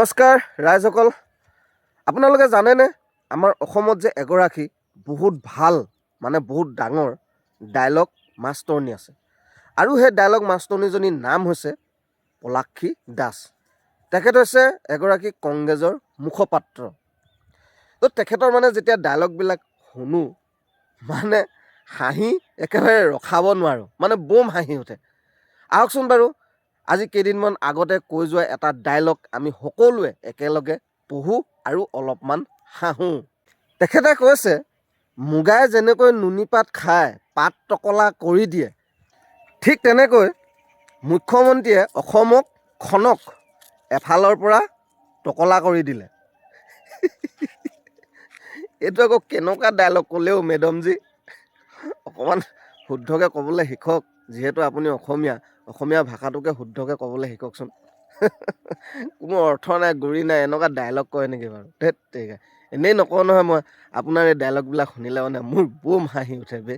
নমস্কাৰ ৰাইজসকল, আপোনালোকে জানেনে আমাৰ অসমত যে এগৰাকী বহুত ভাল বহুত ডাঙৰ ডায়লগ মাষ্টৰণী আছে আৰু সেই ডায়লগ মাষ্টৰণীজনীৰ নাম হৈছে পলাক্ষী দাস। তেখেত হৈছে এগৰাকী কংগ্ৰেছৰ মুখপাত্ৰ। তো তেখেতৰ যেতিয়া ডায়লগবিলাক শুনো হাঁহি একেবাৰে ৰখাব নোৱাৰোঁ, বম হাঁহি উঠে। আহকচোন বাৰু আজি কেইদিনমান আগতে কৈ যোৱা এটা ডায়লগ আমি সকলোৱে একেলগে পঢ়োঁ আৰু অলপমান হাঁহোঁ। তেখেতে কৈছে, মুগাই যেনেকৈ নুনী পাত খায় পাত টকলা কৰি দিয়ে, ঠিক তেনেকৈ মুখ্যমন্ত্ৰীয়ে অসমখনক এফালৰ পৰা টকলা কৰি দিলে। এইটো আকৌ কেনেকুৱা ডায়লগ ক'লেও মেডামজী, অকণমান শুদ্ধকৈ ক'বলৈ শিকক। যিহেতু আপুনি অসমীয়া ভাষাটোকে শুদ্ধকৈ ক'বলৈ শিককচোন। কোনো অৰ্থ নাই, গুৰি নাই, এনেকুৱা ডায়লগ কয় নেকি বাৰু? ধেৎ তেৰিকা, এনেই নকওঁ নহয় মই। আপোনাৰ এই ডায়লগবিলাক শুনিলে মোৰ বম হাঁহি উঠে বে।